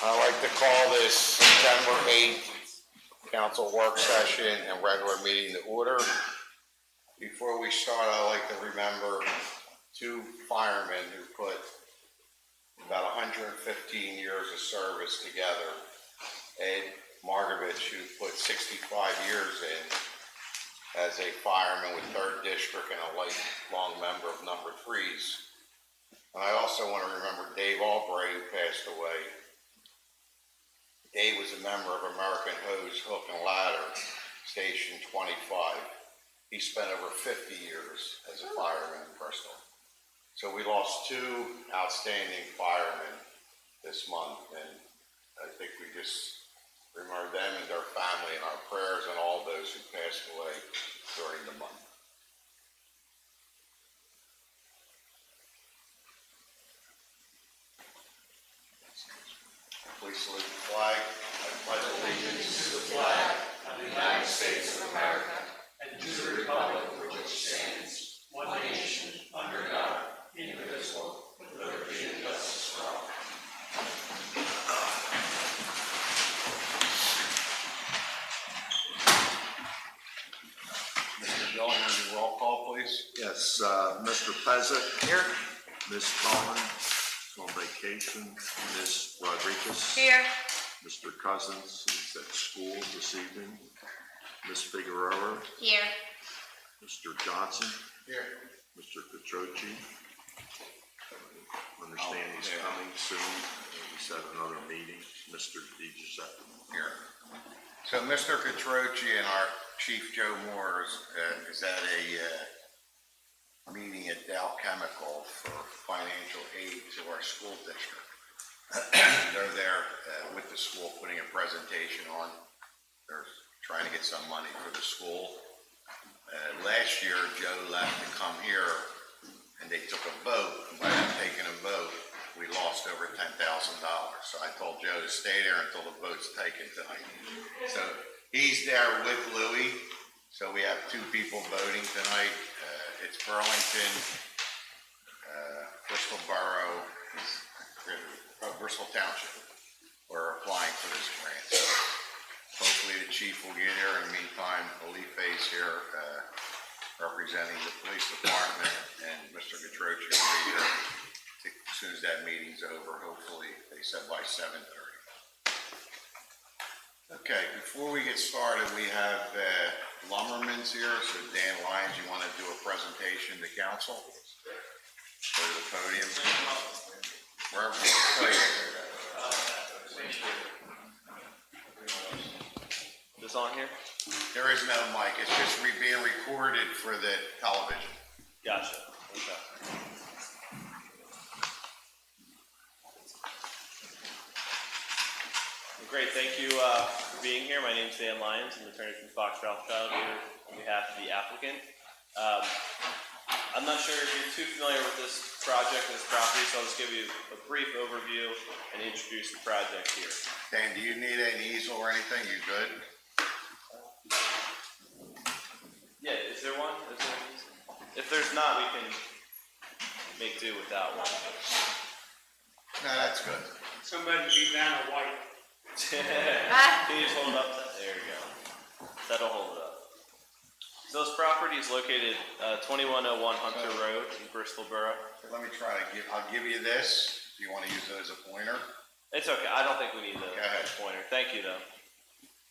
I'd like to call this September 8th council work session and regular meeting to order. Before we start, I'd like to remember two firemen who put about 115 years of service together. Ed Margovich, who put 65 years in as a fireman with 3rd District and a lifelong member of Number 3s. And I also want to remember Dave Albright, who passed away. Dave was a member of American Hose Hook and Ladder, Station 25. He spent over 50 years as a fireman in Bristol. So we lost two outstanding firemen this month, and I think we just remember them and their family in our prayers and all those who passed away during the month. Please salute the flag. I pledge allegiance to the flag of the United States of America and to the republic for which it stands, one nation, under God, indivisible, with liberty and justice for all. Mr. Dillon, would you roll call, please? Yes, Mr. Peasant. Here. Ms. Coleman on vacation. Ms. Rodriguez. Here. Mr. Cousins is at school this evening. Ms. Figueroa. Here. Mr. Johnson. Here. Mr. Catroci. Understand he's coming soon. We set another meeting. Mr. DiGiuseppe. Here. So Mr. Catroci and our Chief Joe Moore is at a meeting at Dow Chemical for financial aid to our school district. They're there with the school putting a presentation on. They're trying to get some money for the school. Last year, Joe left to come here and they took a vote. And by them taking a vote, we lost over $10,000. So I told Joe to stay there until the vote's taken tonight. So he's there with Louie. So we have two people voting tonight. It's Burlington, Bristol Borough, Bristol Township. We're applying for this grant. So hopefully the chief will get here. In the meantime, Alife's here representing the police department, and Mr. Catroci will be here as soon as that meeting's over. Hopefully, they said by 7:30. Okay, before we get started, we have Lumberman's here. So Dan Lyons, you want to do a presentation to council? Go to the podium. Wherever you play. This on here? There is no mic. It's just being recorded for the television. Gotcha. Okay. Well, great. Thank you for being here. My name is Dan Lyons. I'm the attorney from Fox Rothschild here on behalf of the applicant. I'm not sure if you're too familiar with this project, this property, so I'll just give you a brief overview and introduce the project here. Dan, do you need an easel or anything? You good? Yeah, is there one? Is there an easel? If there's not, we can make do without one. No, that's good. Somebody be down a white. Can you just hold it up? There you go. That'll hold it up. So this property is located 2101 Hunter Road in Bristol Borough. So let me try to I'll give you this. Do you want to use it as a pointer? It's okay. I don't think we need the pointer. Thank you, though.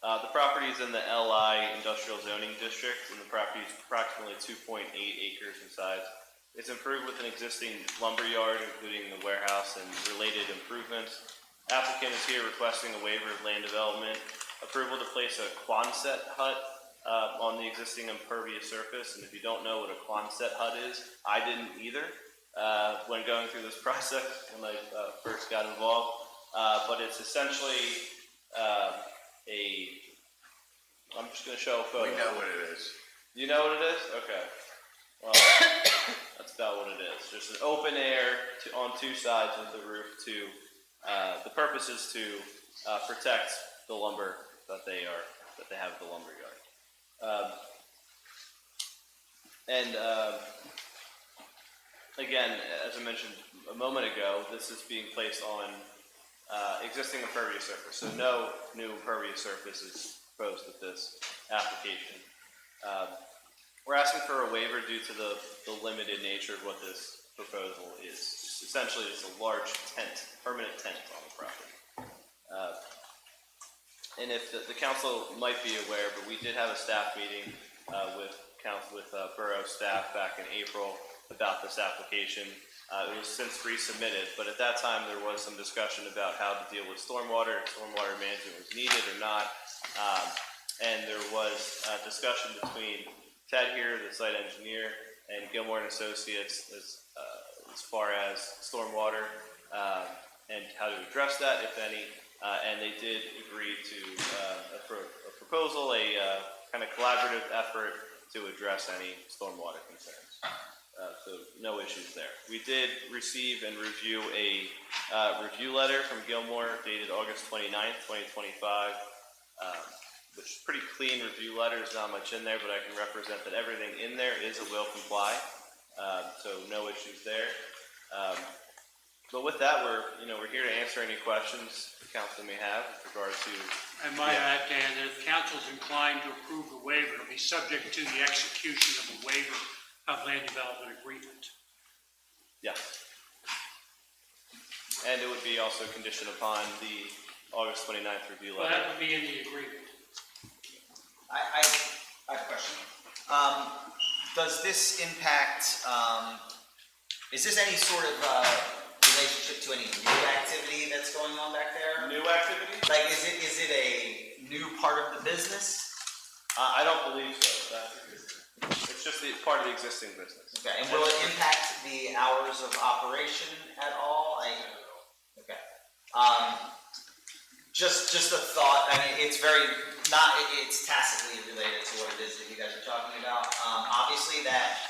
The property is in the LI Industrial Zoning District, and the property is approximately 2.8 acres in size. It's improved with an existing lumber yard, including the warehouse and related improvements. Applicant is here requesting a waiver of land development, approval to place a Quonset hut on the existing impervious surface. And if you don't know what a Quonset hut is, I didn't either when going through this process when I first got involved. But it's essentially I'm just going to show a photo. We know what it is. You know what it is? Okay. Well, that's about what it is. Just an open air on two sides of the roof to, the purpose is to protect the lumber that they have at the lumber yard. Again, as I mentioned a moment ago, this is being placed on existing impervious surface, so no new impervious surface is proposed with this application. We're asking for a waiver due to the limited nature of what this proposal is. Essentially, it's a large tent, permanent tent on the property. And if the council might be aware, but we did have a staff meeting with borough staff back in April about this application. It was since resubmitted, but at that time there was some discussion about how to deal with stormwater, if stormwater management was needed or not. And there was a discussion between Ted here, the site engineer, and Gilmore and Associates as far as stormwater and how to address that, if any. And they did agree to a proposal, a kind of collaborative effort to address any stormwater concerns. So no issues there. We did receive and review a review letter from Gilmore dated August 29th, 2025, which is a pretty clean review letter. There's not much in there, but I can represent that everything in there is a will comply. So no issues there. But with that, we're here to answer any questions the council may have with regard to. And might I add, Dan, that if council's inclined to approve the waiver, it'll be subject to the execution of a waiver of land development agreement. Yes. And it would be also conditioned upon the August 29th review Well, letter. that would be in the agreement. I have a question. Does this impact, is this any sort of relationship to any new activity that's going on back there? New activity? Like, is it a new part of the business? I don't believe so. It's just part of the existing business. Okay, and will it impact the hours of operation at all? Okay. Just a thought. I mean, it's it's tacitly related to what it is that you guys are talking about. Obviously, that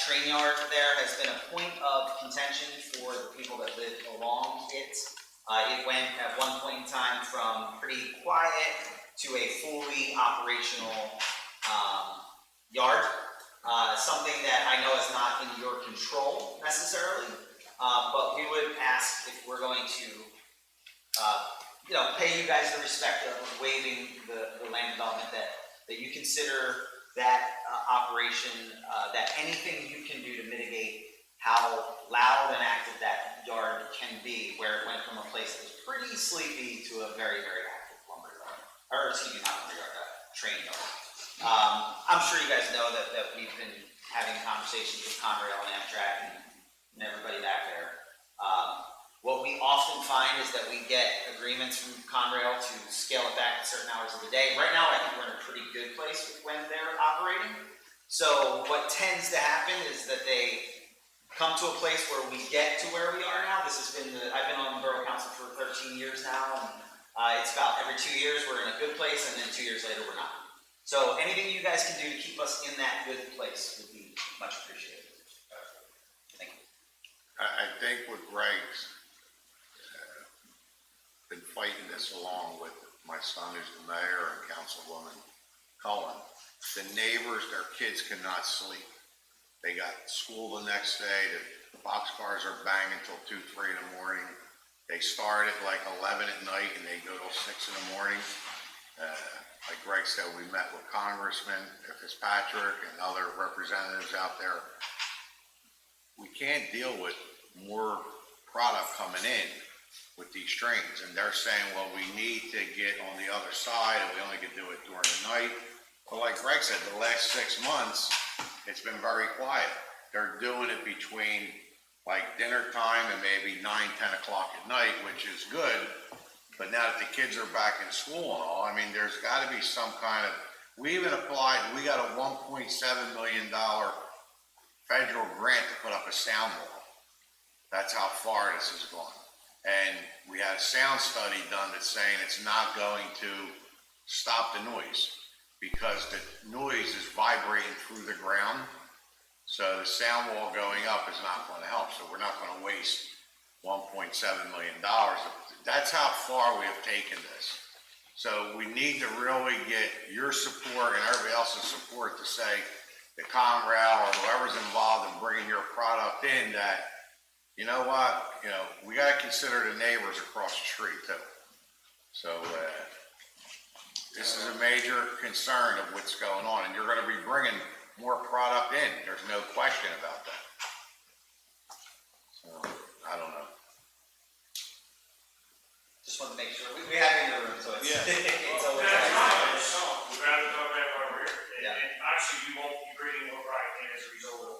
train yard there has been a point of contention for the people that live along it. It went at one point in time from pretty quiet to a fully operational yard. Something that I know is not in your control necessarily, but we would ask if we're going to pay you guys the respect of waiving the land development, that you consider that operation, that anything you can do to mitigate how loud and active that yard can be, where it went from a place that was pretty sleepy to a very, very active lumber yard, or excuse me, not lumber yard, train yard. I'm sure you guys know that we've been having conversations with Conrail and Amtrak and everybody back there. What we often find is that we get agreements from Conrail to scale it back at certain hours of the day. Right now, I think we're in a pretty good place with when they're operating. So what tends to happen is that they come to a place where we get to where we are now. I've been on the Borough Council for 13 years now, and it's about every 2 years we're in a good place, and then 2 years later we're not. So anything you guys can do to keep us in that good place would be much appreciated. Thank you. I think what Greg's been fighting this along with my son who's the mayor and Councilwoman Cullen. The neighbors, their kids cannot sleep. They got school the next day, the boxcars are banging till 2, 3 in the morning. They start at like 11 at night and they go till 6 in the morning. Like Greg said, we met with Congressman Fitzpatrick and other representatives out there. We can't deal with more product coming in with these trains, and they're saying, well, we need to get on the other side and we only can do it during the night. But like Greg said, the last 6 months, it's been very quiet. They're doing it between like dinner time and maybe 9, 10 o'clock at night, which is good. But now that the kids are back in school and all, I mean, there's got to be some kind of, we even applied, we got a $1.7 million federal grant to put up a sound wall. That's how far this has gone. And we had a sound study done that's saying it's not going to stop the noise because the noise is vibrating through the ground. So the sound wall going up is not going to help. So we're not going to waste $1.7 million. That's how far we have taken this. So we need to really get your support and everybody else's support to say the Conrail or whoever's involved in bringing your product in that you know what, we gotta consider the neighbors across the street too. So, this is a major concern of what's going on, and you're gonna be bringing more product in, there's no question about that. So, I don't know. Just wanted to make sure, we have you in the room, so it's, Yeah. it's always. That's not the song, we'd rather talk about it over here. Yeah. And actually, you won't be bringing more product in as a result of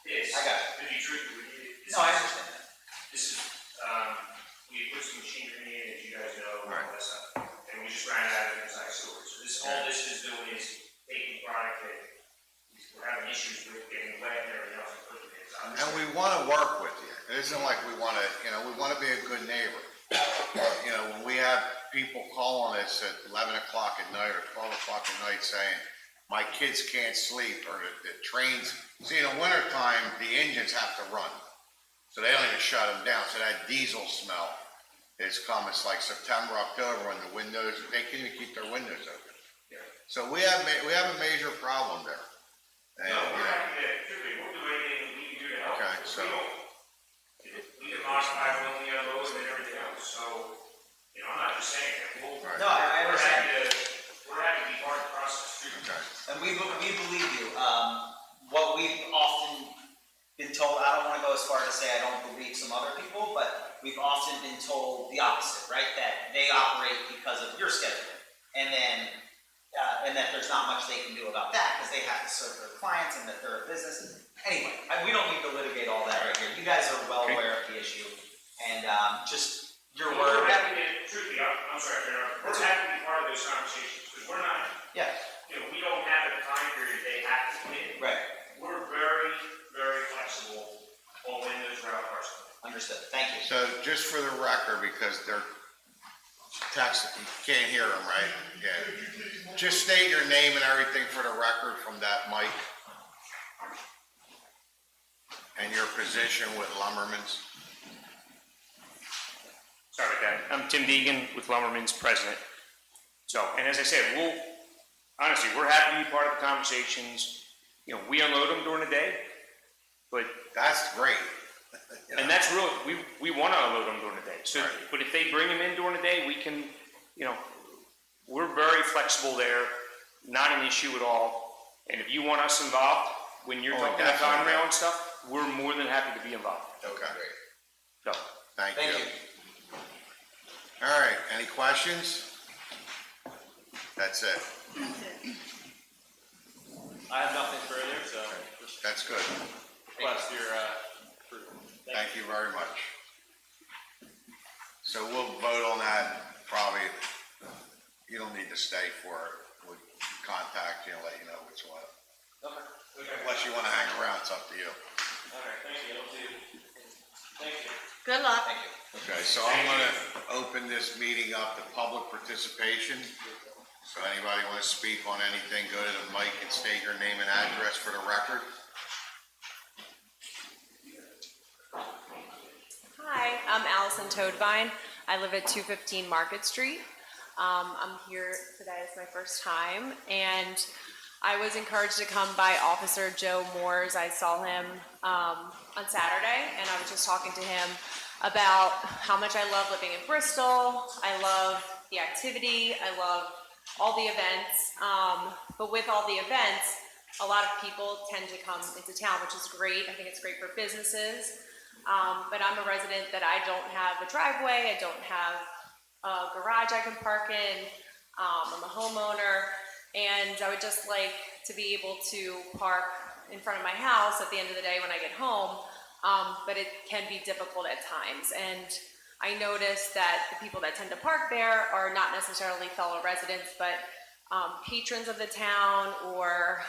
this. I got it. To be truthful with you. No, I understand that. This is, we put some machinery in, as you guys know, and Right. all that stuff, and we just ran it out of inside storage. So this, all this is doing is taking product that we're having issues with getting wet and everything else and putting it inside. And we wanna work with you, it isn't like we wanna be a good neighbor. When we have people calling us at 11 o'clock at night or 12 o'clock at night saying, my kids can't sleep, or the trains, see, in the wintertime, the engines have to run. So they don't even shut them down, so that diesel smell is coming, it's like September, October, when the windows, they can't even keep their windows open. So we have a major problem there. And, No, we're happy to, truthfully, we'll do anything we can do to help. Okay, so- We can modify when we unload and everything else, so, I'm not just saying that, Right. No, I understand. we're happy to be part of the process, too. Okay. And we believe you. What we've often been told, I don't want to go as far to say I don't believe some other people, but we've often been told the opposite, right? That they operate because of your schedule. And then, and that there's not much they can do about that because they have to serve their clients and that they're a business. Anyway, we don't need to litigate all that right here. You guys are well aware of the issue. And just your word. We're happy to, truthfully, I'm sorry, we're happy to be part of those conversations, because we're not, Yeah, we don't have a time period they have to come in. right. We're very, very flexible on when those route cars come in. Understood. Thank you. So just for the record, because they're texting, you can't hear them, right? Yeah. Just state your name and everything for the record from that mic. And your position with Lumberman's. Sorry about that. I'm Tim Deegan with Lumberman's president. So, and as I said, honestly, we're happy to be part of the conversations. We unload them during the day, but, That's great. and that's really, we want to unload them during the day. So, Right. but if they bring them in during the day, we can, we're very flexible there, not an issue at all. And if you want us involved, when you're Oh, talking about definitely. Conrail and stuff, we're more than happy to be involved. Okay, So, thank Thank you. you. All right, any questions? That's it. I have nothing further, so just That's good. request your approval. Thank you very much. So we'll vote on that probably, you don't need to stay for it. We'll contact you and let you know what's what. Okay. Unless you want to hang around, it's up to you. All right, thank you. I'll see you. Thank you. Good luck. Thank you. Okay, so I'm gonna open this meeting up to public participation. So anybody want to speak on anything, go to the mic and state your name and address for the record. Hi, I'm Allison Toadvine. I live at 215 Market Street. I'm here today, it's my first time, and I was encouraged to come by Officer Joe Moores. I saw him on Saturday, and I was just talking to him about how much I love living in Bristol. I love the activity, I love all the events, but with all the events, a lot of people tend to come into town, which is great. I think it's great for businesses. But I'm a resident that I don't have a driveway, I don't have a garage I can park in, I'm a homeowner, and I would just like to be able to park in front of my house at the end of the day when I get home, but it can be difficult at times. And I noticed that the people that tend to park there are not necessarily fellow residents, but patrons of the town or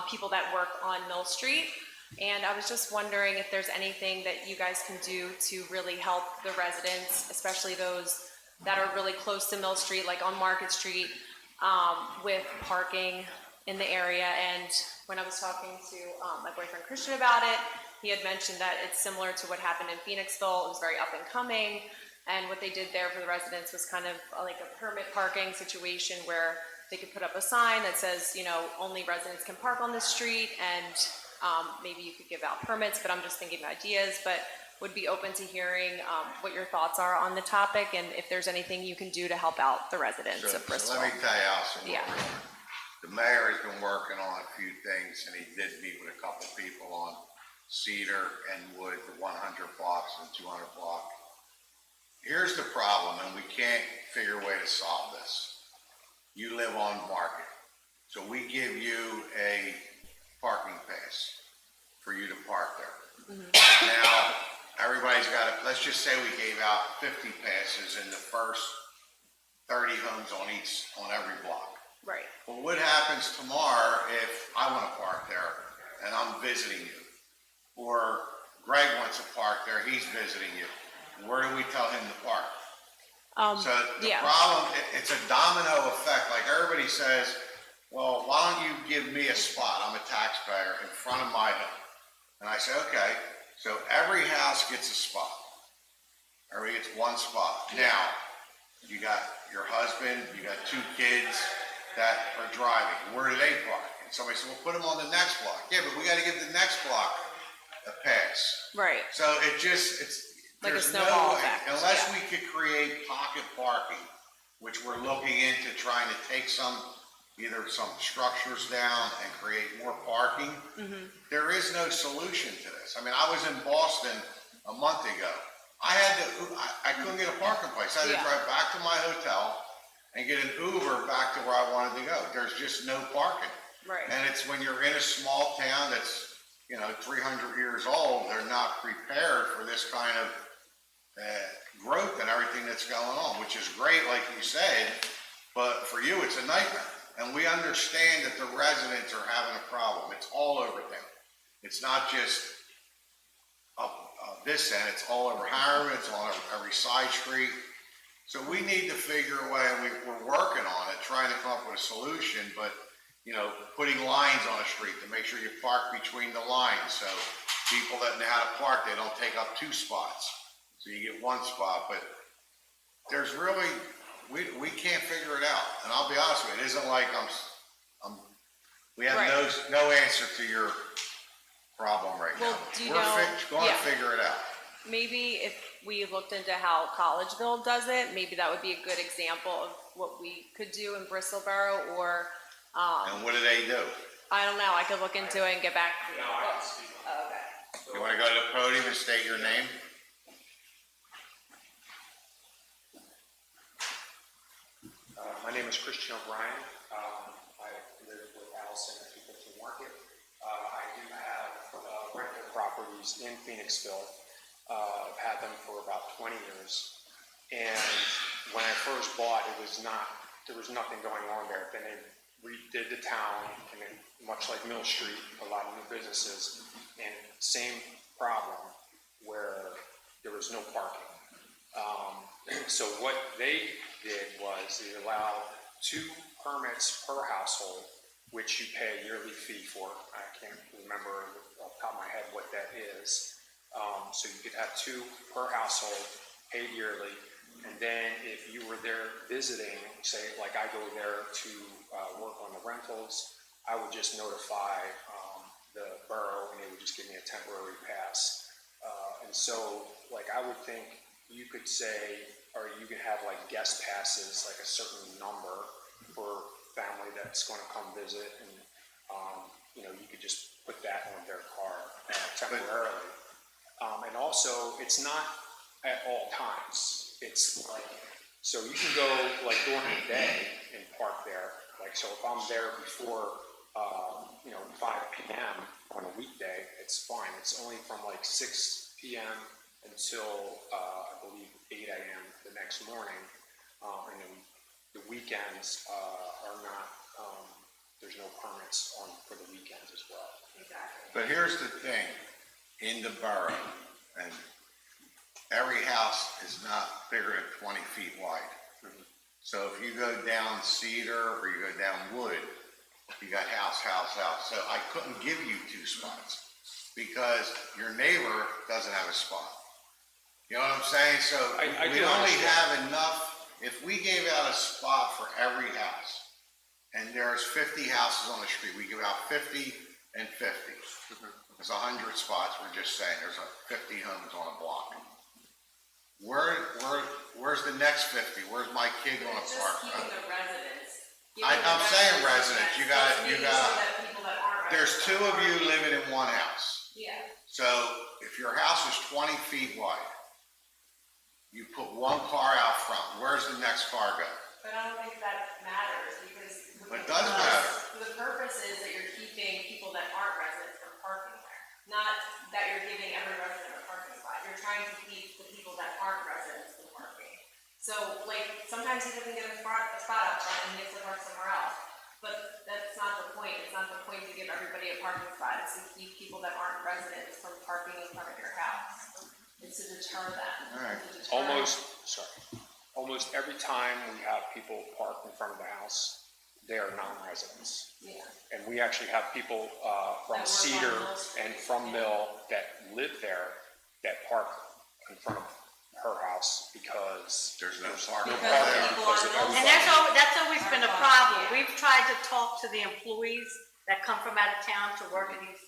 people that work on Mill Street. And I was just wondering if there's anything that you guys can do to really help the residents, especially those that are really close to Mill Street, like on Market Street, with parking in the area. And when I was talking to my boyfriend Christian about it, he had mentioned that it's similar to what happened in Phoenixville. It was very up and coming. And what they did there for the residents was kind of like a permit parking situation where they could put up a sign that says, only residents can park on this street, and maybe you could give out permits, but I'm just thinking of ideas. But would be open to hearing what your thoughts are on the topic and if there's anything you can do to help out the residents of Bristol. So let me tell you, Allison, Yeah. the mayor has been working on a few things, and he did meet with a couple people on Cedar and Wood, the 100 blocks and 200 block. Here's the problem, and we can't figure a way to solve this. You live on Market, so we give you a parking pass for you to park there. Now, everybody's got it. Let's just say we gave out 50 passes in the first 30 homes on every block. Right. Well, what happens tomorrow if I want to park there and I'm visiting you? Or Greg wants to park there, he's visiting you. Where do we tell him to park? So the yeah. problem, it's a domino effect. Like everybody says, well, why don't you give me a spot? I'm a taxpayer in front of my home. And I say, okay, so every house gets a spot. Everybody gets one spot. Now, you got your husband, you got 2 kids that are driving. Where do they park? And somebody said, well, put them on the next block. Yeah, but we got to give the next block a pass. Right. So it's Like a there's snowball no way, effect, unless yeah. we could create pocket parking, which we're looking into trying to take either some structures down and create more parking. There is no solution to this. I mean, I was in Boston a month ago. I couldn't get a parking place. I had to Yeah. drive back to my hotel and get an Uber back to where I wanted to go. There's just no parking. Right. And it's when you're in a small town that's, 300 years old, they're not prepared for this kind of growth and everything that's going on, which is great, like you said, but for you, it's a nightmare. And we understand that the residents are having a problem. It's all over town. It's not just this end, it's all over Harriman, it's all over every side street. So we need to figure a way, and we're working on it, trying to come up with a solution, but, putting lines on a street to make sure you park between the lines, so people that know how to park, they don't take up 2 spots. So you get 1 spot, but there's really, we can't figure it out. And I'll be honest with you, it isn't like we have Right. no answer to your problem right Well, now. do you We're know- going to yeah. figure it out. Maybe if we looked into how Collegeville does it, maybe that would be a good example of what we could do in Bristol Borough, or, And what do they do? I don't know, I could look into it and get back to you. No, I can speak on Oh, okay. You want to go to the podium and state your name? My name is Christian O'Brien. I live with Allison at 215 Market. I do have rental properties in Phoenixville. I've had them for about 20 years. And when I first bought, there was nothing going on there. Then they redid the town, and then, much like Mill Street, a lot of new businesses, and same problem where there was no parking. So what they did was they allowed 2 permits per household, which you pay a yearly fee for. I can't remember off the top of my head what that is. So you could have 2 per household, paid yearly. And then if you were there visiting, say like I go there to work on the rentals, I would just notify the borough, and they would just give me a temporary pass. And so like I would think you could say, or you could have like guest passes, like a certain number for family that's going to come visit, and you could just put that on their car temporarily. And also, it's not at all times. It's like, so you can go like during the day and park there. Like, so if I'm there before 5 p.m. on a weekday, it's fine. It's only from like 6 p.m. until I believe 8 a.m. the next morning. And then the weekends are not, there's no permits for the weekends as well. Exactly. But here's the thing, in the borough, and every house is not bigger than 20 feet wide. So if you go down Cedar or you go down Wood, you got house. So I couldn't give you 2 spots because your neighbor doesn't have a spot. You know what I'm saying? So I we do only understand. have enough, if we gave out a spot for every house, and there's 50 houses on the street, we give out 50 and 50. There's 100 spots, we're just saying, there's 50 homes on a block. Where's the next 50? Where's my kid gonna Just park? keeping the residents. I'm saying residents, you gotta, Making sure that people that aren't there's residents two are of you parking. living in one house. Yeah, So if your house is 20 feet wide, you put one car out front, where's the next car go? but I don't think that matters because. It does matter. The purpose is that you're keeping people that aren't residents from parking there, not that you're giving every resident a parking spot. You're trying to keep the people that aren't residents from parking. So like, sometimes he doesn't get a spot up front and he has to park somewhere else. But that's not the point. It's not the point to give everybody a parking spot. It's to keep people that aren't residents from parking in front of your house. It's to deter them. All right. To deter- Almost every time we have people park in front of the house, they are non-residents. Yeah. And we actually have people from That work on Cedar Mill Street, and from Mill that live there that park in front of her house because There's no parking Because there. people on Mill And that's always been a problem. We've tried to talk to the employees that come from out of town to work in these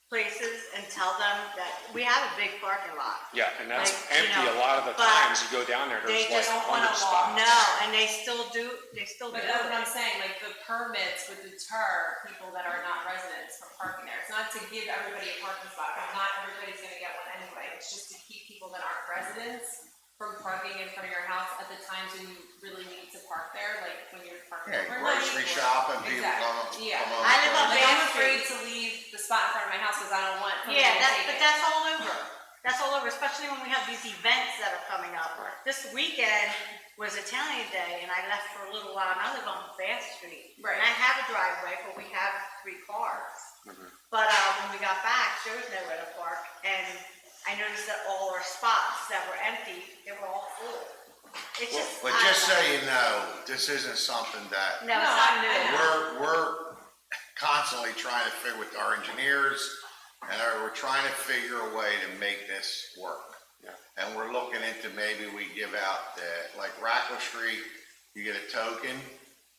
places and tell them that we have a big parking lot. Yeah, and that's Like, you empty know, a lot of the but times you go down there, they there's like just don't 100 spots. No, and they still do But that's what I'm saying, like, the permits would deter people that are not residents from parking there. It's not to give everybody a parking spot, because not everybody's gonna get one anyway. It's just to keep people that aren't residents from parking in front of your house at the times when you really need to park there, like when you're parking Yeah, overnight. grocery or- shopping, people Exactly, yeah. come on. I live on Like, I'm Main afraid Street. to leave the spot in front of my house, because I don't want somebody Yeah, to take but it. that's all over. That's all over, especially when we have these events that are coming up. This weekend was Italian Day, and I left for a little while, and I live on Bath Street. Right. And I have a driveway, but we have 3 cars. But when we got back, there was nowhere to park, and I noticed that all our spots that were empty, they were all full. It's just. But just so you know, this isn't something that No, it's No, not I new. know. we're constantly trying to figure with our engineers, and we're trying to figure a way to make this work. Yeah. And we're looking into maybe we give out like Rackle Street, you get a token,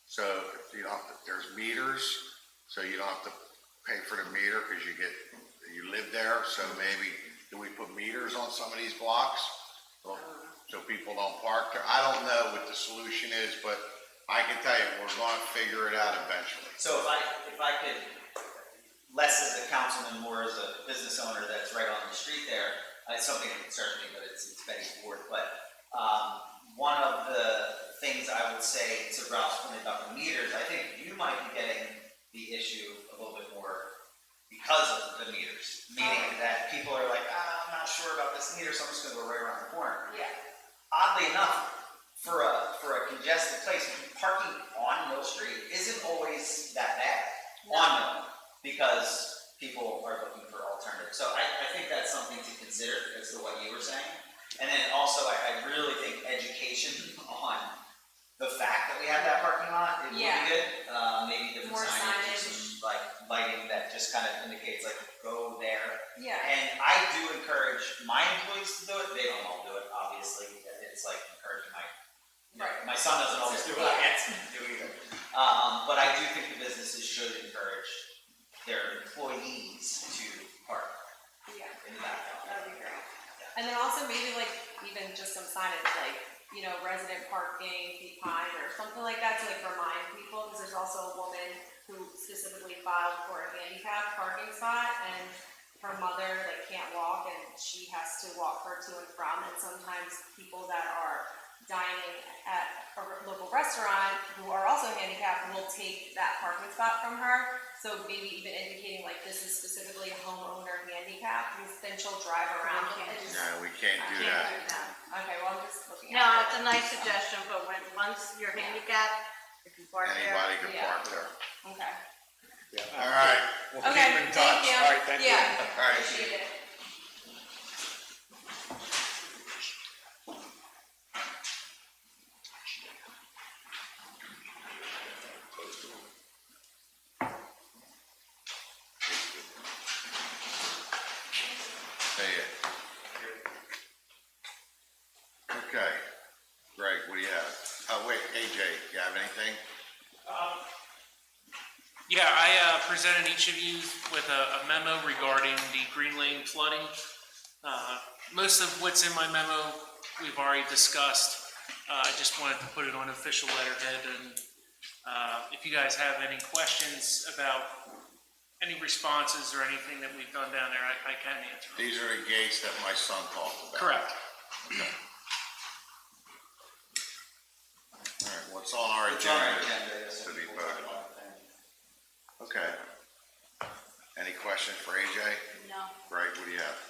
so if you don't have to, there's meters, so you don't have to pay for the meter because you live there, so maybe, do we put meters on some of these blocks? So people don't park there? I don't know what the solution is, but I can tell you, we're gonna figure it out eventually. So if I could, less as a councilman, more as a business owner that's right on the street there, it's something that concerns me, but it's Betty's board. But one of the things I would say to Ralph's point about the meters, I think you might be getting the issue a little bit more because of the meters. Meaning that people are like, I'm not sure about this meter, so I'm just gonna go right around the corner. Yeah. Oddly enough, for a congested place, parking on Mill Street isn't always that bad on Mill, because people are looking for alternatives. So I think that's something to consider as to what you were saying. And then also, I really think education on the fact that we have that parking lot, it would be Yeah. good. Maybe different More signage, signage. some like lighting that just kind of indicates like, go there. Yeah. And I do encourage my employees to do it. They don't all do it, obviously. It's like encouraging Right. my son doesn't always do it. I can't do either. But I do think the businesses should encourage their employees to park Yeah. in the back. That'd be great. And then also maybe like even just some signage, like, you know, resident parking behind or something like that to like remind people, because there's also a woman who specifically filed for a handicap parking spot, and her mother like can't walk and she has to walk her to and from, and sometimes people that are dining at a local restaurant who are also handicapped will take that parking spot from her. So maybe even indicating like this is specifically a homeowner handicap, because then she'll drive around. It just- No, we can't do that. Okay, well, I'm just looking No, at it's a nice suggestion, but once you're handicapped, if you park there. Anybody can Yeah. park there. it. Okay. All right, we'll keep Okay, in touch. thank you. All right, thank you. Yeah, All right. appreciate it. See ya. Okay, Greg, what do you have? Oh, wait, AJ, you have anything? Yeah, I presented each of you with a memo regarding the Green Lane flooding. Most of what's in my memo we've already discussed. I just wanted to put it on official letterhead, and if you guys have any questions about any responses or anything that we've done down there, I can answer. These are the gates that my son talked about. Correct. All right, what's on our It's on our agenda agenda, yes, to be we'll talk voted on? about that. Okay. Any questions for AJ? No. Greg, what do you have?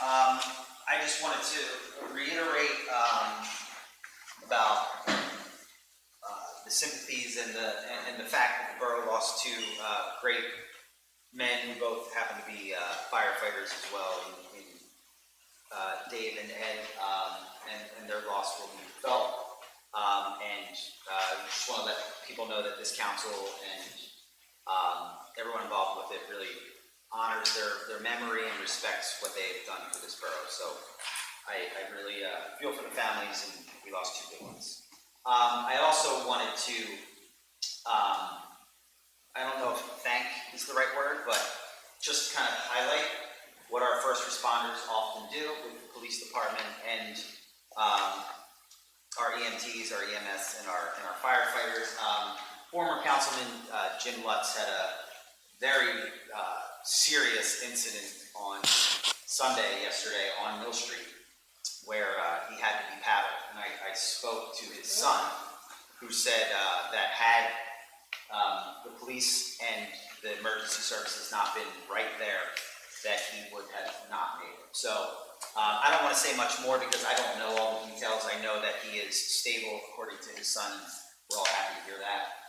I just wanted to reiterate, about, the sympathies and the fact that the borough lost two, great men who both happen to be, firefighters as well, in Dave and Ed, and their loss will be felt. Just want to let people know that this council and everyone involved with it really honors their memory and respects what they've done for this borough. So I really feel for the families, and we lost two big ones. I also wanted to, I don't know if thank is the right word, but just kind of highlight what our first responders often do with the police department and our EMTs, our EMS, and our firefighters. Former Councilman Jim Lutz had a very serious incident on Sunday, yesterday, on Mill Street, where he had to be paddled. And I spoke to his son, who said that had the police and the emergency services not been right there, that he would have not made it. So I don't want to say much more because I don't know all the details. I know that he is stable according to his son. We're all happy to hear that.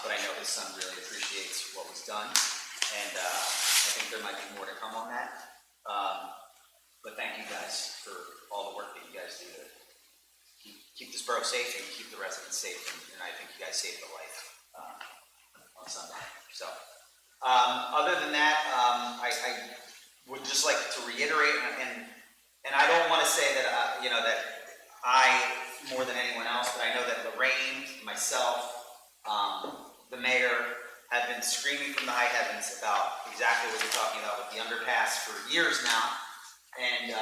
But I know his son really appreciates what was done. And I think there might be more to come on that. But thank you guys for all the work that you guys do to keep this borough safe and keep the residents safe. And I think you guys saved a life on Sunday. So other than that, I would just like to reiterate, and I don't want to say that, that I, more than anyone else, but I know that Lorraine, myself, the mayor, have been screaming from the high heavens about exactly what you're talking about with the underpass for years now. And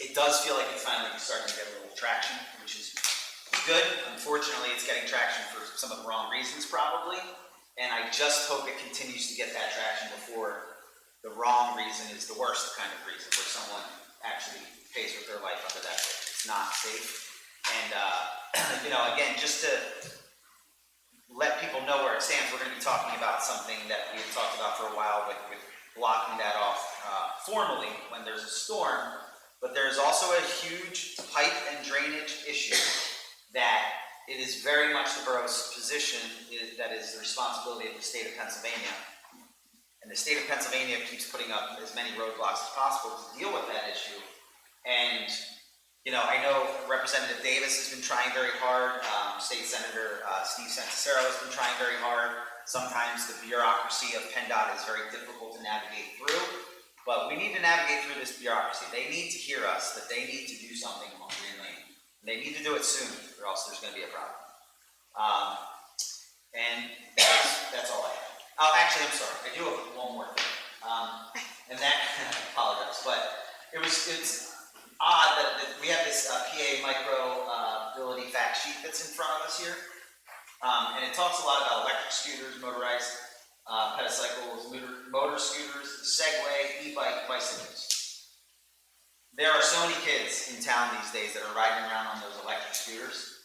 it does feel like it's finally starting to get a little traction, which is good. Unfortunately, it's getting traction for some of the wrong reasons, probably. And I just hope it continues to get that traction before the wrong reason is the worst kind of reason, where someone actually pays with their life under that bridge. It's not safe. And, again, just to let people know where it stands, we're going to be talking about something that we've talked about for a while with blocking that off formally when there's a storm. But there's also a huge pipe and drainage issue that it is very much the borough's position that is the responsibility of the state of Pennsylvania. And the state of Pennsylvania keeps putting up as many roadblocks as possible to deal with that issue. And, I know Representative Davis has been trying very hard. State Senator Steve Santicero has been trying very hard. Sometimes the bureaucracy of PennDOT is very difficult to navigate through. But we need to navigate through this bureaucracy. They need to hear us that they need to do something on Green Lane. And they need to do it soon, or else there's going to be a problem. And that's all I have. Oh, actually, I'm sorry. I do have one more thing. And that, I apologize, but it's odd that we have this PA micro-ability fact sheet that's in front of us here. And it talks a lot about electric scooters, motorized pedicycles, motor scooters, Segway, e-bike, bicycles. There are so many kids in town these days that are riding around on those electric scooters.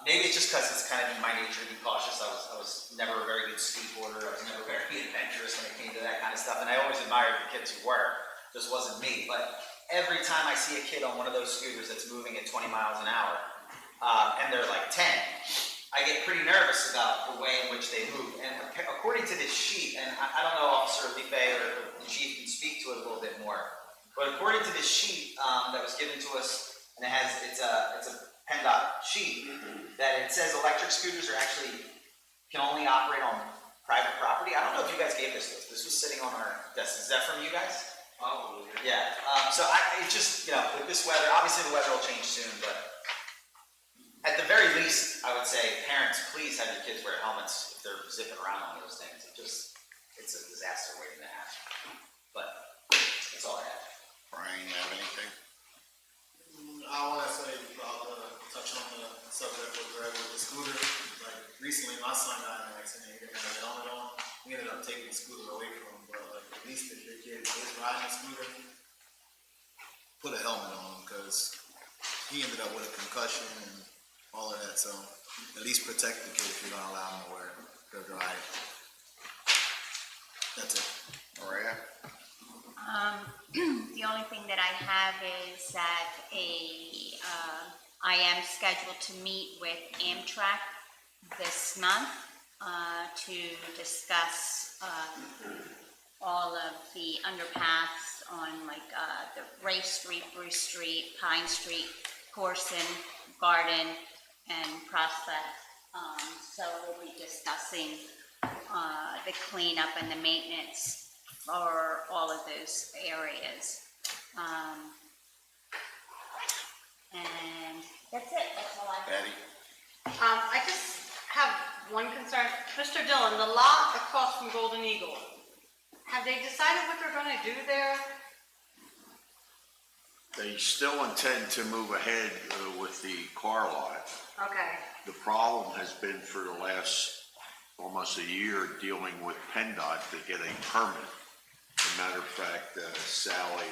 Maybe it's just because it's kind of in my nature to be cautious. I was never a very good skateboarder. I was never very adventurous when it came to that kind of stuff. And I always admired the kids who were. Just wasn't me. But every time I see a kid on one of those scooters that's moving at 20 miles an hour, and they're like 10, I get pretty nervous about the way in which they move. And according to this sheet, and I don't know, Officer Lipe or the chief can speak to it a little bit more, but according to this sheet that was given to us, and it's a PennDOT sheet, that it says electric scooters can only operate on private property. I don't know if you guys gave this to us. This was sitting on our desk. Is that from you guys? Probably. Yeah. So it just, with this weather, obviously the weather will change soon, but at the very least, I would say, parents, please have your kids wear helmets they're zipping around on those things, it's a disaster waiting to happen. But that's all I have. Brian, you have anything? I want to say touch on the subject with Greg with the scooter. Like recently, my son got in an accident. He didn't have a helmet on. We ended up taking the scooter away from him. But like, at least if your kid is riding a scooter, put a helmet on him because he ended up with a concussion and all of that. So at least protect the kid if you're gonna allow him to wear to drive. That's it. Maria? The only thing that I have is that I am scheduled to meet with Amtrak this month to discuss all of the underpaths on like the Ray Street, Bruce Street, Pine Street, Corson, Garden, and Prospect. So we'll be discussing the cleanup and the maintenance for all of those areas. And that's it, that's all I have. Betty? I just have one concern. Mr. Dillon, the lot across from Golden Eagle, have they decided what they're gonna do there? They still intend to move ahead with the car lot. Okay, The problem has been for the last almost a year dealing with PennDOT to get a permit. As a matter of fact, Sally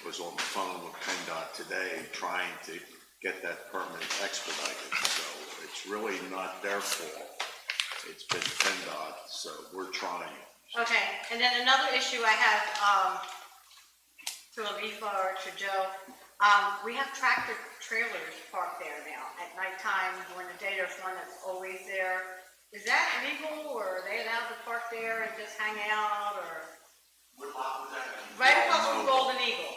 was on the phone with PennDOT today trying to get that permit expedited. So it's really not their fault. It's been PennDOT, so we're trying. okay. And then another issue I have, to Avifa or to Joe, we have tractor trailers parked there now. At nighttime, during the day, there's one that's always there. Is that legal, or are they allowed to park there and just hang out, or? Right across from Golden Eagle.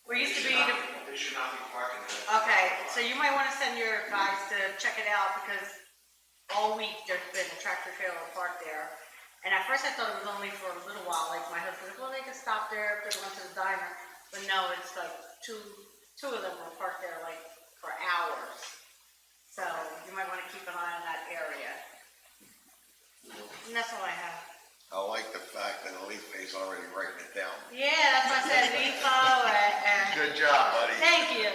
Where used to be the. They should not be parking there. Okay, so you might want to send your guys to check it out, because all week there's been a tractor trailer parked there. And at first I thought it was only for a little while, like my husband said, well, they can stop there if they're going to the diner. But no, it's like two of them were parked there like for hours. So you might want to keep an eye on that area. And that's all I have. I like the fact that Alife's already writing it down. Yeah, that's what I said, Vipo and. Good job, buddy. Thank you.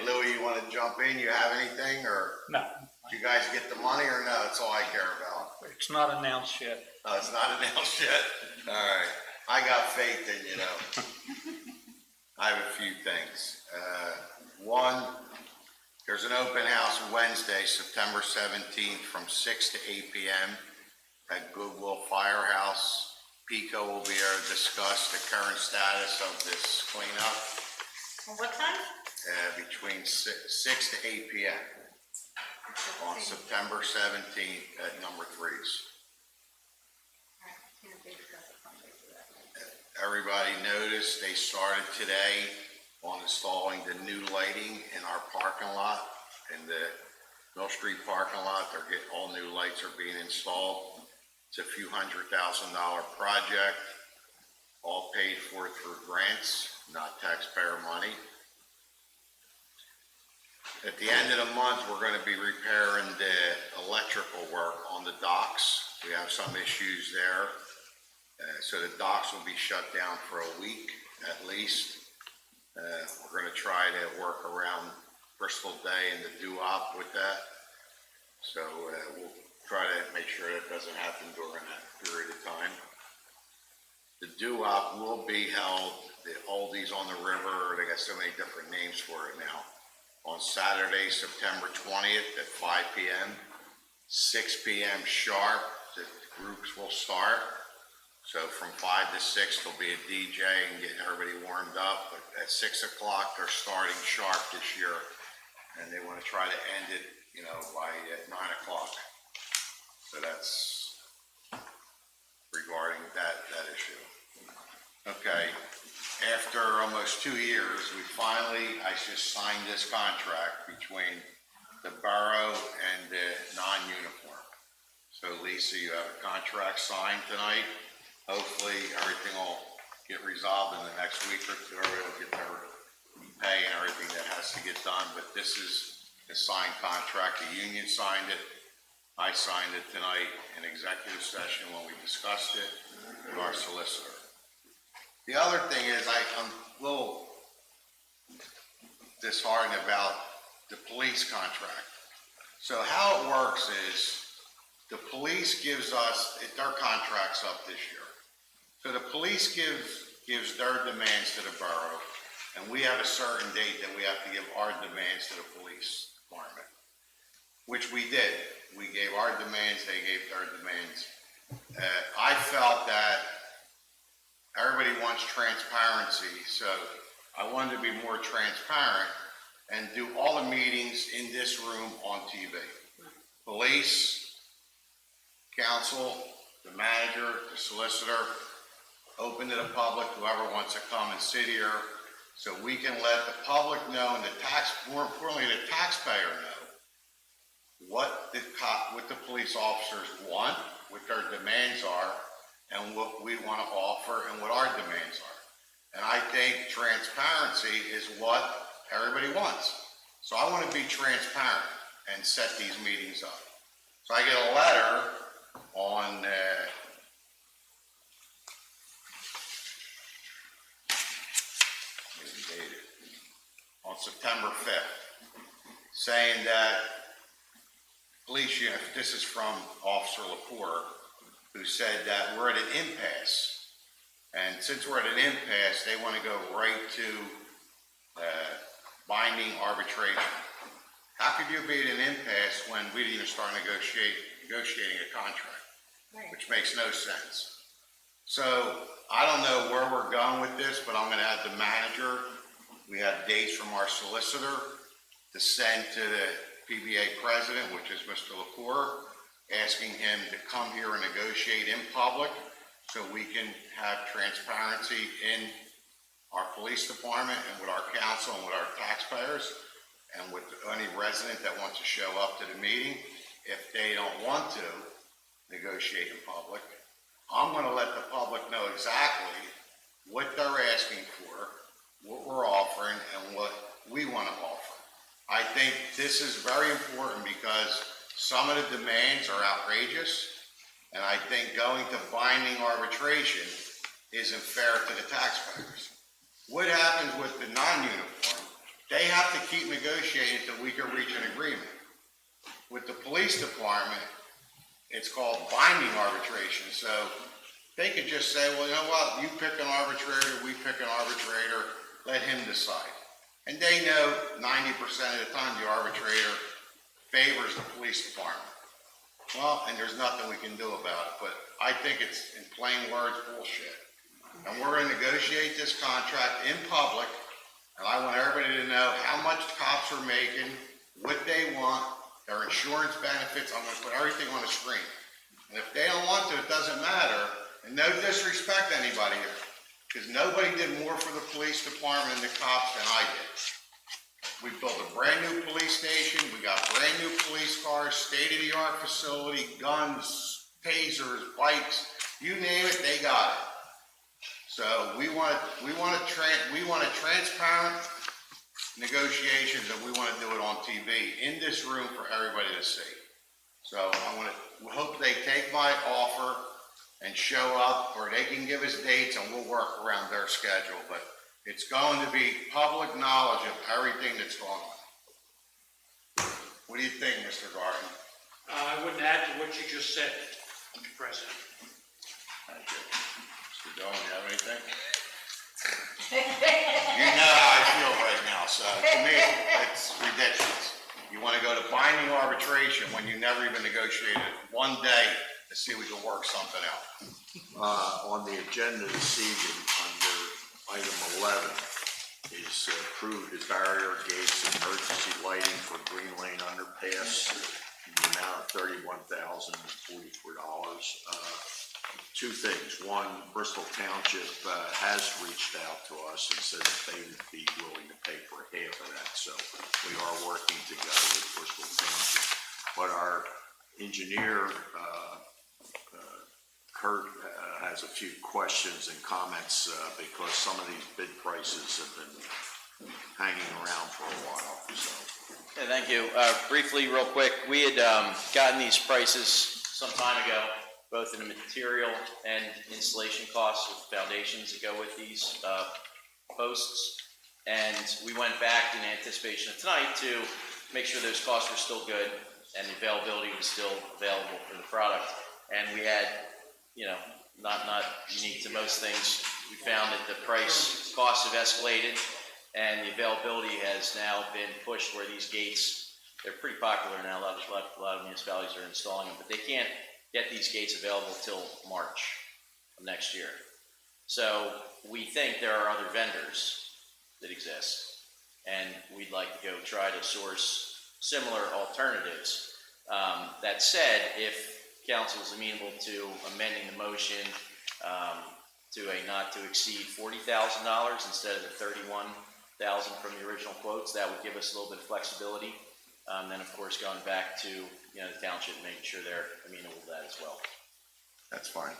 Louis, you want to jump in? You have anything, or? No, Did you guys get the money, or no? That's all I care about. it's not announced yet. Oh, it's not announced yet? All right. I got faith in you, though. I have a few things. One, there's an open house Wednesday, September 17th, from 6 to 8 p.m. at Goodwill Firehouse. Pico will be there to discuss the current status of this cleanup. What time? Between 6 to 8 p.m. on September 17th at number 3's. Everybody noticed they started today on installing the new lighting in our parking lot. In the Mill Street parking lot, all new lights are being installed. It's a few $100,000 project, all paid for through grants, not taxpayer money. At the end of the month, we're going to be repairing the electrical work on the docks. We have some issues there. So the docks will be shut down for a week at least. We're going to try to work around Bristol Day and the doo-wop with that. So we'll try to make sure that doesn't happen during that period of time. The doo-wop will be held, the Oldies on the River, they got so many different names for it now, on Saturday, September 20th at 5 p.m. 6 p.m. sharp, the groups will start. So from 5 to 6, there'll be a DJ and getting everybody warmed up. But at 6 o'clock, they're starting sharp this year. And they want to try to end it, by 9 o'clock. So that's regarding that issue. Okay, after almost 2 years, I just signed this contract between the borough and the non-uniform. So Lisa, you have a contract signed tonight. Hopefully, everything will get resolved in the next week or two. Everybody will get their pay and everything that has to get done. But this is a signed contract. The union signed it. I signed it tonight in executive session when we discussed it with our solicitor. The other thing is I'm a little disheartened about the police contract. So how it works is the police gives us, their contract's up this year. So the police gives their demands to the borough, and we have a certain date that we have to give our demands to the police department, which we did. We gave our demands, they gave their demands. I felt that everybody wants transparency, so I wanted to be more transparent and do all the meetings in this room on TV. Police, council, the manager, the solicitor, open to the public, whoever wants to come and sit here, so we can let the public know and more importantly, the taxpayer know what the police officers want, what their demands are, and what we want to offer and what our demands are. And I think transparency is what everybody wants. So I want to be transparent and set these meetings up. So I get a letter on September 5th, saying that police unit, this is from Officer Lepore, who said that we're at an impasse. And since we're at an impasse, they want to go right to binding arbitration. How could you be at an impasse when we didn't even start negotiating a contract? Right. Which makes no sense. So I don't know where we're going with this, but I'm going to have the manager. We have dates from our solicitor to send to the PBA president, which is Mr. Lepore, asking him to come here and negotiate in public so we can have transparency in our police department and with our council and with our taxpayers and with any resident that wants to show up to the meeting. If they don't want to negotiate in public, I'm going to let the public know exactly what they're asking for, what we're offering, and what we want to offer. I think this is very important because some of the demands are outrageous, and I think going to binding arbitration isn't fair to the taxpayers. What happens with the non-uniform? They have to keep negotiating until we can reach an agreement. With the police department, it's called binding arbitration, so they could just say, well, you know what, you pick an arbitrator, we pick an arbitrator, let him decide. And they know 90% of the time the arbitrator favors the police department. Well, and there's nothing we can do about it, but I think it's, in plain words, bullshit. And we're going to negotiate this contract in public, and I want everybody to know how much cops are making, what they want, their insurance benefits. I'm going to put everything on the screen. And if they don't want to, it doesn't matter. And no disrespect to anybody here, because nobody did more for the police department and the cops than I did. We built a brand new police station. We got brand new police cars, state-of-the-art facility, guns, tasers, bikes, you name it, they got it. So we want transparent negotiations, and we want to do it on TV in this room for everybody to see. So we hope they take my offer and show up, or they can give us dates and we'll work around their schedule. But it's going to be public knowledge of everything that's going on. What do you think, Mr. Garden? I wouldn't add to what you just said, Mr. President. Thank you. Mr. Dillon, you have anything? You know how I feel right now, so to me, it's ridiculous. You want to go to binding arbitration when you never even negotiated one day to see if we can work something out. On the agenda this evening, under item 11, is approved as barrier gates and emergency lighting for Green Lane Underpass in the amount of $31,044. Two things. One, Bristol Township has reached out to us and said that they would be willing to pay for half of that. So we are working together with Bristol Township. But our engineer, Kurt, has a few questions and comments because some of these bid prices have been hanging around for a while. So. Yeah, thank you. Briefly, real quick, we had gotten these prices some time ago, both in the material and installation costs with foundations that go with these posts. And we went back in anticipation of tonight to make sure those costs were still good and the availability was still available for the product. And we had, you know, not unique to most things, we found that the costs have escalated and the availability has now been pushed where these gates, they're pretty popular now. A lot of municipalities are installing them, but they can't get these gates available till March of next year. So we think there are other vendors that exist, and we'd like to go try to source similar alternatives. That said, if council is amenable to amending the motion to a not to exceed $40,000 instead of the $31,000 from the original quotes, that would give us a little bit of flexibility. Then, of course, going back to the township and making sure they're amenable to that as well. That's fine.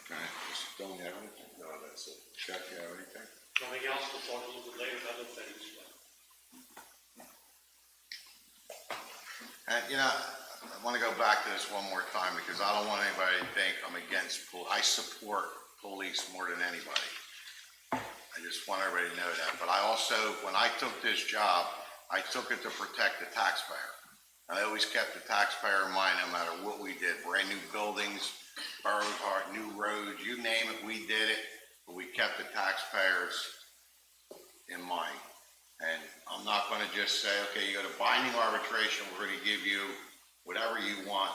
Okay, Mr. Stone, you have anything? No, that's it. Chuck, you have anything? Something else, we'll talk a little bit later about other things. And, I want to go back to this one more time because I don't want anybody to think I'm against I support police more than anybody. I just want everybody to know that. But I also, when I took this job, I took it to protect the taxpayer. I always kept the taxpayer in mind no matter what we did. Brand new buildings, borough park, new roads, you name it, we did it. But we kept the taxpayers in mind. And I'm not going to just say, okay, you go to binding arbitration, we're going to give you whatever you want,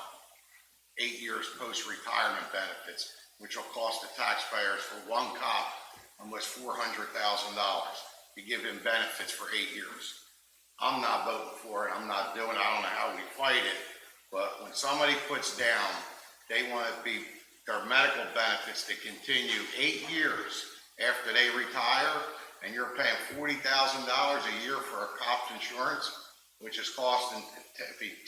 8 years post-retirement benefits, which will cost the taxpayers for one cop almost $400,000. You give him benefits for 8 years. I'm not voting for it. I'm not doing it. I don't know how we fight it. But when somebody puts down, they want to be their medical benefits to continue 8 years after they retire, and you're paying $40,000 a year for a cop's insurance, which is costing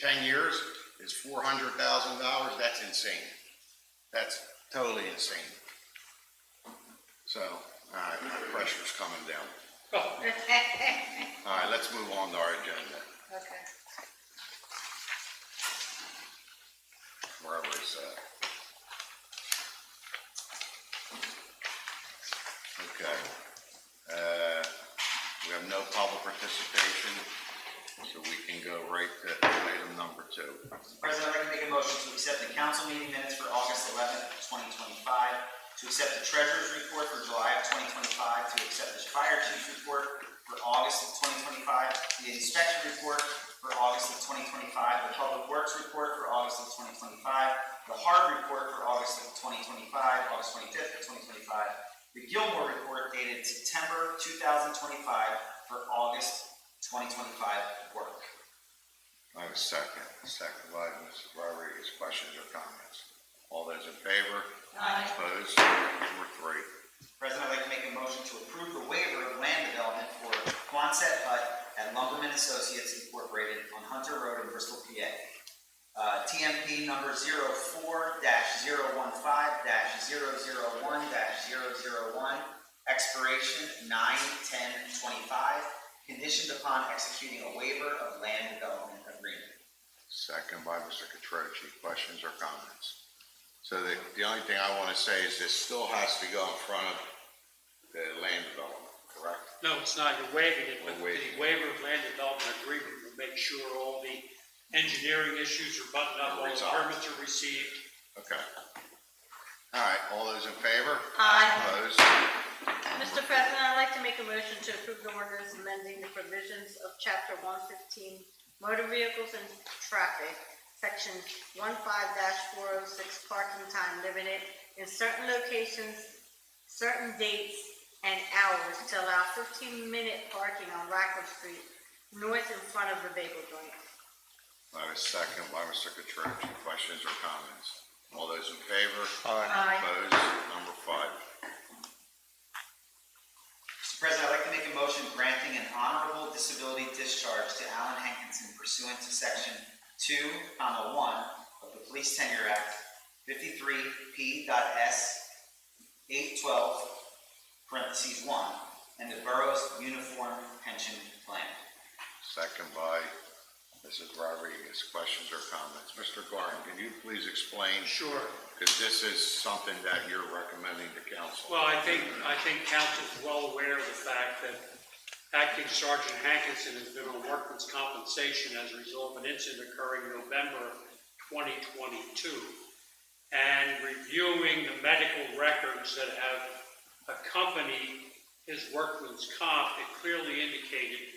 10 years, is $400,000. That's insane. That's totally insane. So, all right, my pressure's coming down. All right, let's move on to our agenda. Okay. Wherever it's at. Okay. We have no public participation, so we can go right to item number 2. President, I'd like to make a motion to accept the council meeting minutes for August 11th, 2025, to accept the treasurer's report for July of 2025, to accept the fire chief's report for August of 2025, the inspection report for August of 2025, the public works report for August of 2025, the hard report for August of 2025, August 25th of 2025, the Gilmore report dated September 2025 for August 2025 work. I have a second. Second by Mr. Rodriguez. Questions or comments? All those in favor? Aye. Opposed? Number 3. President, I'd like to make a motion to approve the waiver of land development for Quonset Hut at Lumberman Associates Incorporated on Hunter Road in Bristol, PA. TMP number 04-015-001-001, expiration 9/10/25, conditioned upon executing a waiver of land development agreement. Second by Mr. Catroci. Questions or comments? So the only thing I want to say is this still has to go in front of the land development, correct? No, it's not, you're waiving it, but We're waiving the waiver of land development agreement will make sure all the engineering issues are buttoned up, all the Resolved. permits are received. Okay. All right, all those in favor? Aye. Opposed? Mr. President, I'd like to make a motion to approve the orders amending the provisions of Chapter 115, Motor Vehicles and Traffic, Section 15-406, Parking Time Limited in certain locations, certain dates, and hours to allow 15-minute parking on Rackford Street, north in front of the bagel joint. I have a second by Mr. Catroci. Questions or comments? All those in favor? Aye. Opposed? Number 5. Mr. President, I'd like to make a motion granting an honorable disability discharge to Alan Hankinson pursuant to Section 2, 1 of the Police Tenure Act 53P.S.812 and the borough's uniform pension plan. Second by Mrs. Rodriguez. Questions or comments? Mr. Garden, can you please explain? Sure. Because this is something that you're recommending to council. Well, I think council's well aware of the fact that Acting Sergeant Hankinson has been on workman's compensation as a result of an incident occurring in November of 2022. And reviewing the medical records that have accompanied his workman's comp, it clearly indicated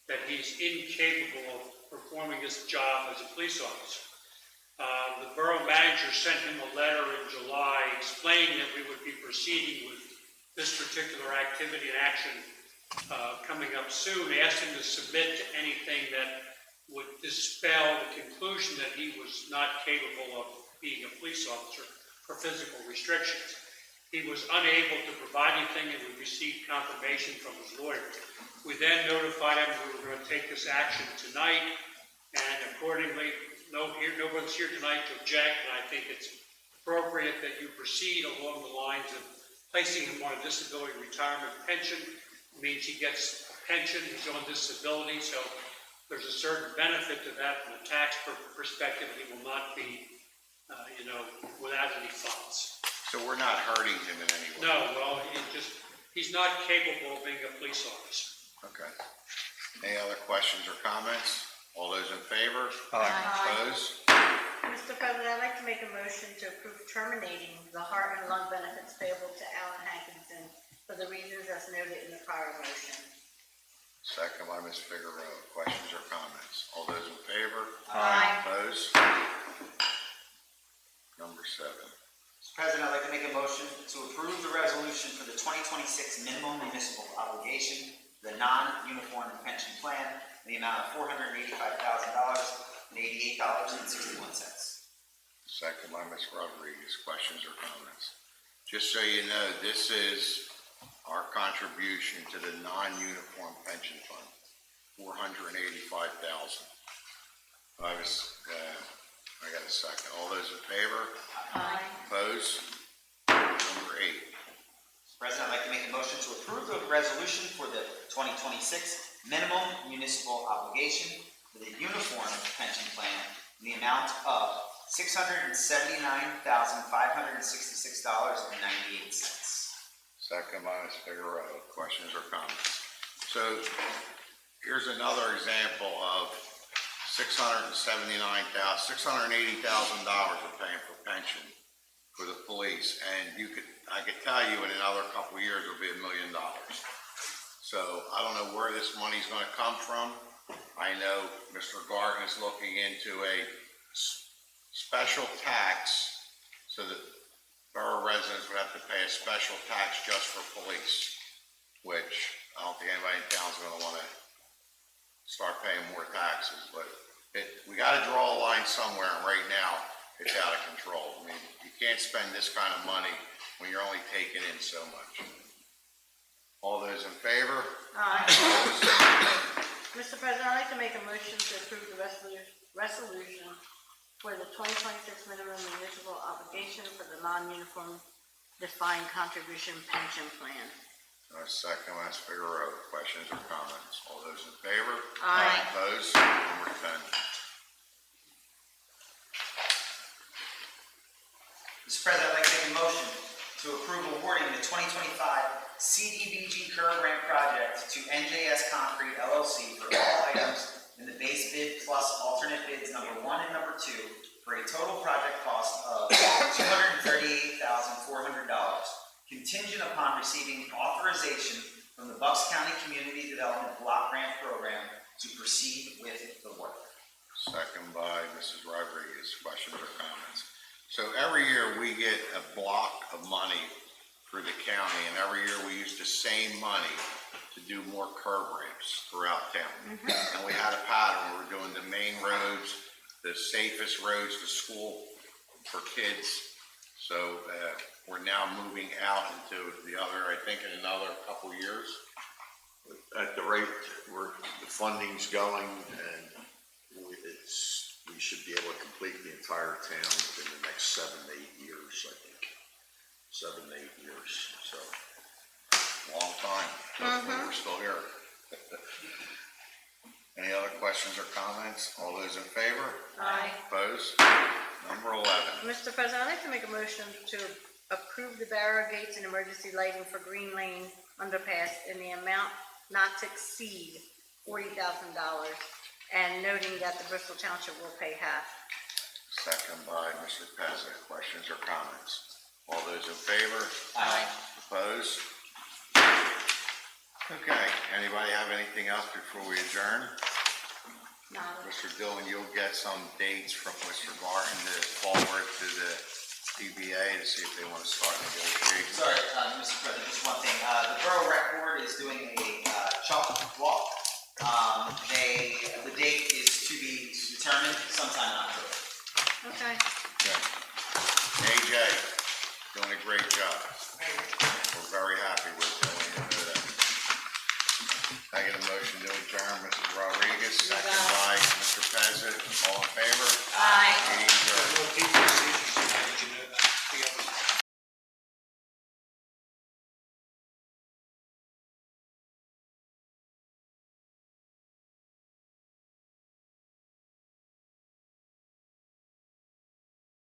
that he's incapable of performing his job as a police officer. The borough manager sent him a letter in July explaining that we would be proceeding with this particular activity and action coming up soon. They asked him to submit anything that would dispel the conclusion that he was not capable of being a police officer for physical restrictions. He was unable to provide anything, and we received confirmation from his lawyer. We then notified him we were going to take this action tonight, and accordingly, nobody's here tonight to object, and I think it's appropriate that you proceed along the lines of placing him on a disability retirement pension. It means he gets a pension, he's on disability, so there's a certain benefit to that from a tax perspective. He will not be, without any funds. So we're not hurting him in any way? No, well, he's not capable of being a police officer. Okay. Any other questions or comments? All those in favor? Aye. Opposed? Mr. President, I'd like to make a motion to approve terminating the heart and lung benefits payable to Alan Hankinson for the reasons as noted in the prior motion. Second by Ms. Figueroa. Questions or comments? All those in favor? Aye. Opposed? Number 7. Mr. President, I'd like to make a motion to approve the resolution for the 2026 minimum municipal obligation, the non-uniform pension plan, in the amount of $485,088.61. Second by Ms. Rodriguez. Questions or comments? Just so you know, this is our contribution to the non-uniform pension fund, $485,000. I got a second. All those in favor? Aye. Opposed? Number 8. Mr. President, I'd like to make a motion to approve the resolution for the 2026 minimum municipal obligation for the uniform pension plan in the amount of $679,566.98. Second by Ms. Figueroa. Questions or comments? So here's another example of $680,000 we're paying for pension for the police, and I could tell you in another couple of years it'll be $1 million. So I don't know where this money's going to come from. I know Mr. Garten is looking into a special tax so that borough residents would have to pay a special tax just for police, which I don't think anybody in town is going to want to start paying more taxes, but we got to draw a line somewhere, and right now it's out of control. I mean, you can't spend this kind of money when you're only taking in so much. All those in favor? Aye. Mr. President, I'd like to make a motion to approve the resolution for the 2026 minimum municipal obligation for the non-uniform defined contribution pension plan. Second, Ms. Figueroa. Questions or comments? All those in favor? Aye. Opposed? Number 10. Mr. President, I'd like to make a motion to approve awarding the 2025 CDBG curb ramp project to NJS Concrete LLC for all items in the base bid plus alternate bids number 1 and number 2 for a total project cost of $238,400, contingent upon receiving authorization from the Bucks County Community Development Block Grant Program to proceed with the work. Second by Mrs. Rodriguez. Questions or comments? So every year we get a block of money through the county, and every year we use the same money to do more curb ramps throughout town. And we had a pattern. We were doing the main roads, the safest roads to school for kids. So we're now moving out into the other, I think in another couple years. At the rate where the funding's going, and it's we should be able to complete the entire town within the next 7 to 8 years, I think. 7 to 8 years, so. Long time. Hopefully we're still here. Any other questions or comments? All those in favor? Aye. Opposed? Number 11. Mr. President, I'd like to make a motion to approve the barrier gates and emergency lighting for Green Lane underpass in the amount not to exceed $40,000, and noting that the Bristol Township will pay half. Second by Mr. Pezza. Questions or comments? All those in favor? Aye. Opposed? Okay, anybody have anything else before we adjourn? No. Mr. Dillon, you'll get some dates from Mr. Martin to forward to the PBA to see if they want to start negotiating. Sorry, Mr. President, just one thing. The Borough Rec Board is doing a chalk walk. The date is to be determined sometime in October. Okay. Okay. AJ, doing a great job. We're very happy with Dylan. You know that. I get a motion to adjourn, Mrs. Rodriguez, second by Mr. Pezza. All in favor? Aye. Meeting adjourned.